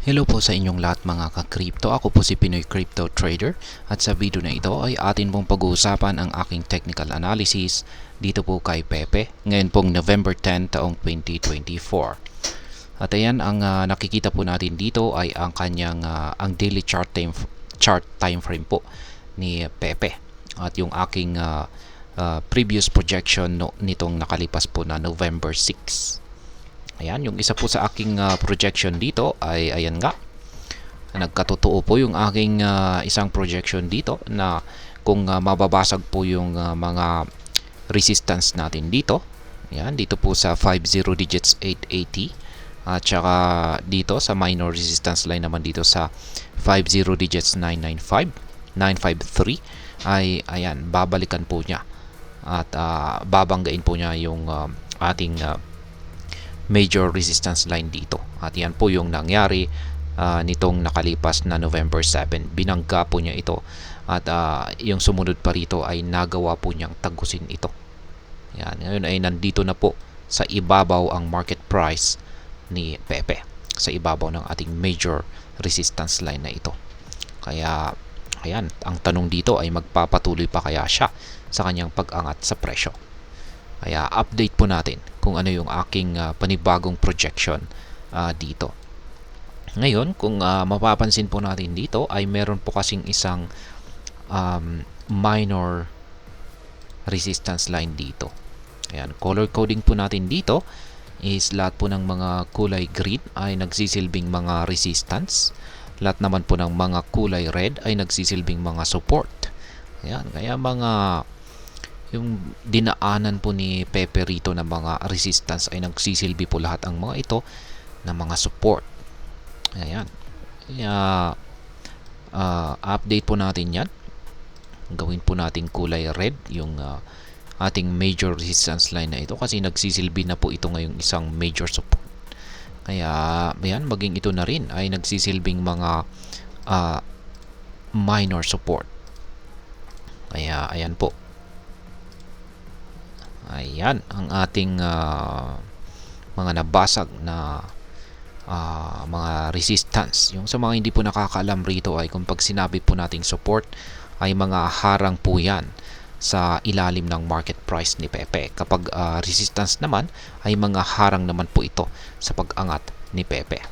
Hello po sa inyong lahat mga ka-crypto. Ako po si Pinoy Crypto Trader at sa video na ito ay atin pong pag-uusapan ang aking technical analysis dito po kay Pepe ngayon pong November 10 taong 2024. At ayan, ang nakikita po natin dito ay ang kanyang ang daily chart time frame po ni Pepe at yung aking previous projection nitong nakalipas po na November 6. Ayan, yung isa po sa aking projection dito ay ayan nga. Nagkatotoo po yung aking isang projection dito na kung mababasag po yung mga resistance natin dito. Ayan, dito po sa 50 digits 880 at saka dito sa minor resistance line naman dito sa 50 digits 995, 953 ay ayan, babalikan po niya at babanggain po niya yung ating major resistance line dito. At yan po yung nangyari nitong nakalipas na November 7. Binangga po niya ito at yung sumunod pa rito ay nagawa po niyang tagusin ito. Yan, ngayon ay nandito na po sa ibabaw ang market price ni Pepe, sa ibabaw ng ating major resistance line na ito. Kaya ayan, ang tanong dito ay magpapatuloy pa kaya siya sa kanyang pag-angat sa presyo. Kaya update po natin kung ano yung aking panibagong projection dito. Ngayon, kung mapapansin po natin dito ay meron po kasing isang minor resistance line dito. Ayan, color coding po natin dito is lahat po ng mga kulay green ay nagsisilbing mga resistance. Lahat naman po ng mga kulay red ay nagsisilbing mga support. Ayan, kaya yung dinaanan po ni Pepe rito ng mga resistance ay nagsisilbi po lahat ang mga ito na mga support. Ayan. Kaya update po natin yan. Gawin po natin kulay red yung ating major resistance line na ito kasi nagsisilbi na po ito ngayong isang major support. Kaya ayan, maging ito na rin ay nagsisilbing mga minor support. Kaya ayan po. Ayan ang ating mga nabasag na mga resistance. Yung sa mga hindi po nakakaalam rito ay kung pag sinabi po nating support ay mga harang po yan sa ilalim ng market price ni Pepe. Kapag resistance naman ay mga harang naman po ito sa pag-angat ni Pepe.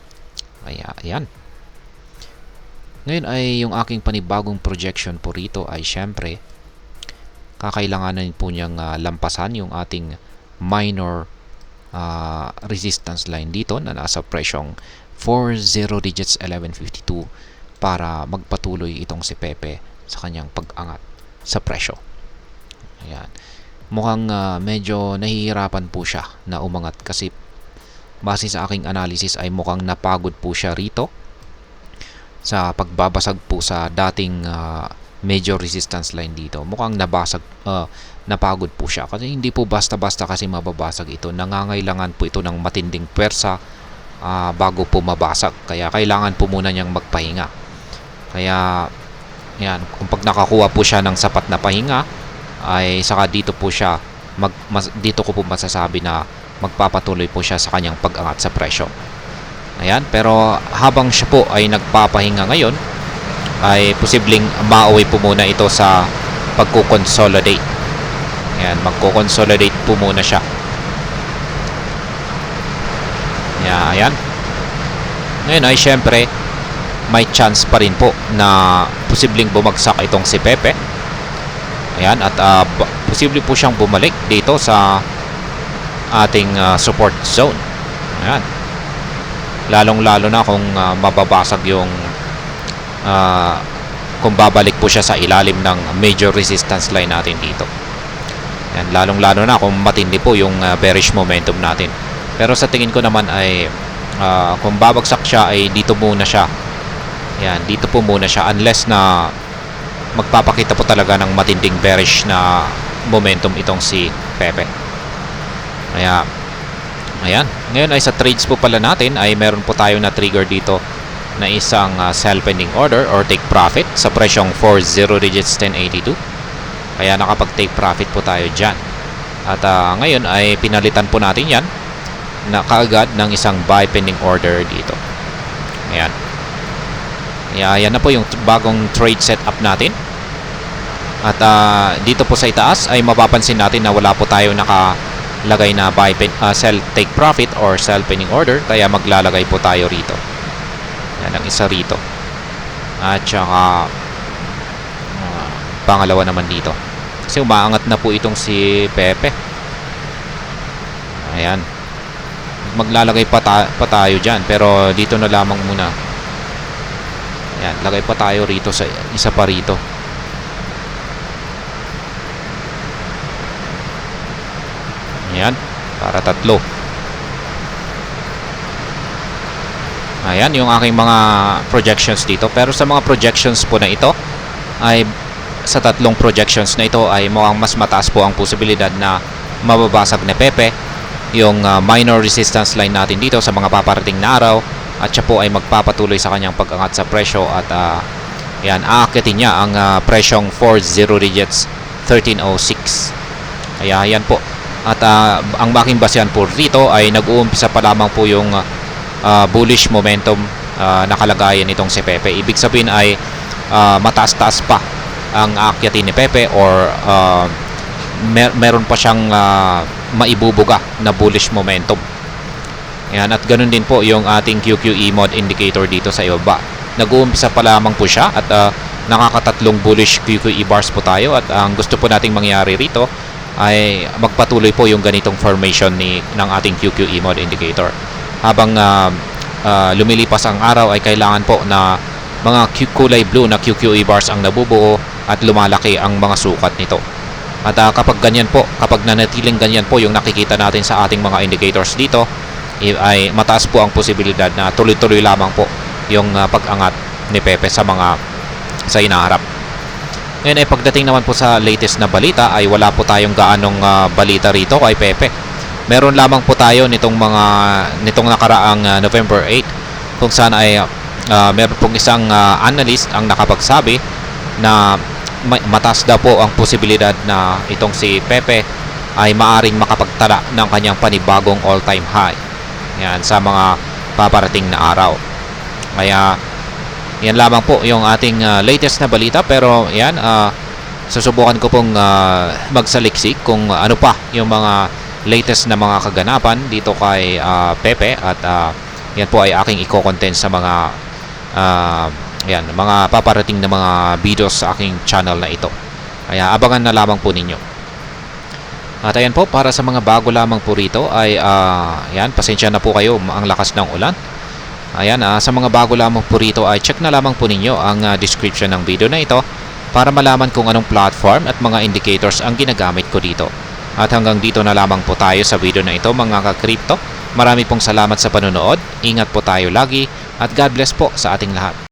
Kaya ayan. Ngayon ay yung aking panibagong projection po rito ay syempre kakailanganin po niyang lampasan yung ating minor resistance line dito na nasa presyong 40 digits 1152 para magpatuloy itong si Pepe sa kanyang pag-angat sa presyo. Ayan. Mukhang medyo nahihirapan po siya na umangat kasi base sa aking analysis ay mukhang napagod po siya rito sa pagbabasag po sa dating major resistance line dito. Mukhang napagod po siya kasi hindi po basta-basta kasi mababasag ito. Nangangailangan po ito ng matinding pwersa bago po mabasag. Kaya kailangan po muna niyang magpahinga. Kaya yan, kung pag nakakuha po siya ng sapat na pahinga ay saka dito po siya dito ko po masasabi na magpapatuloy po siya sa kanyang pag-angat sa presyo. Ayan, pero habang siya po ay nagpapahinga ngayon ay posibleng mauwi po muna ito sa pagko-consolidate. Ayan, magko-consolidate po muna siya. Ayan. Ngayon ay syempre may chance pa rin po na posibleng bumagsak itong si Pepe. Ayan, at posible po siyang bumalik dito sa ating support zone. Ayan. Lalong-lalo na kung mababasag yung kung babalik po siya sa ilalim ng major resistance line natin dito. Yan, lalong-lalo na kung matindi po yung bearish momentum natin. Pero sa tingin ko naman ay kung babagsak siya ay dito muna siya. Yan, dito po muna siya unless na magpapakita po talaga ng matinding bearish na momentum itong si Pepe. Kaya ayan, ngayon ay sa trades po pala natin ay meron po tayo na trigger dito na isang sell pending order or take profit sa presyong 40 digits 1082. Kaya nakapag-take profit po tayo dyan. At ngayon ay pinalitan po natin yan na kaagad ng isang buy pending order dito. Ayan. Kaya yan na po yung bagong trade setup natin. At dito po sa itaas ay mapapansin natin na wala po tayo nakalagay na sell take profit or sell pending order. Kaya maglalagay po tayo rito. Yan ang isa rito. At saka pangalawa naman dito. Kasi umaangat na po itong si Pepe. Ayan. Maglalagay pa tayo dyan. Pero dito na lamang muna. Ayan. Lagay pa tayo rito sa isa pa rito. Ayan. Para tatlo. Ayan. Yung aking mga projections dito. Pero sa mga projections po na ito ay sa tatlong projections na ito ay mukhang mas mataas po ang posibilidad na mababasag ni Pepe yung minor resistance line natin dito sa mga paparating na araw at siya po ay magpapatuloy sa kanyang pag-angat sa presyo at yan, aakitin niya ang presyong 40 digits 1306. Kaya yan po. At ang aking basehan po rito ay nag-uumpisa pa lamang po yung bullish momentum na kalagayan nitong si Pepe. Ibig sabihin ay mataas-taas pa ang aakyatin ni Pepe or meron pa siyang maibubuga na bullish momentum. Ayan, at ganun din po yung ating QQE mod indicator dito sa ibaba. Nag-uumpisa pa lamang po siya at nakakatatlong bullish QQE bars po tayo at ang gusto po nating mangyari rito ay magpatuloy po yung ganitong formation ng ating QQE mod indicator. Habang lumilipas ang araw ay kailangan po na mga kulay blue na QQE bars ang nabubuo at lumalaki ang mga sukat nito. At kapag ganyan po, kapag nanatiling ganyan po yung nakikita natin sa ating mga indicators dito, ay mataas po ang posibilidad na tuloy-tuloy lamang po yung pag-angat ni Pepe sa inaharap. Ngayon ay pagdating naman po sa latest na balita ay wala po tayong gaanong balita rito kay Pepe. Meron lamang po tayo nitong nakaraang November 8 kung saan ay meron pong isang analyst ang nakapagsabi na mataas daw po ang posibilidad na itong si Pepe ay maaring makapagtala ng kanyang panibagong all-time high. Yan, sa mga paparating na araw. Kaya yan lamang po yung ating latest na balita. Pero yan, susubukan ko pong magsaliksik kung ano pa yung mga latest na mga kaganapan dito kay Pepe. At yan po ay aking i-content sa mga mga paparating na mga videos sa aking channel na ito. Kaya abangan na lamang po ninyo. At ayan po, para sa mga bago lamang po rito ay pasensya na po kayo ang lakas ng ulan. Ayan, sa mga bago lamang po rito ay check na lamang po ninyo ang description ng video na ito para malaman kung anong platform at mga indicators ang ginagamit ko dito. At hanggang dito na lamang po tayo sa video na ito mga ka-crypto. Marami pong salamat sa panonood. Ingat po tayo lagi at God bless po sa ating lahat.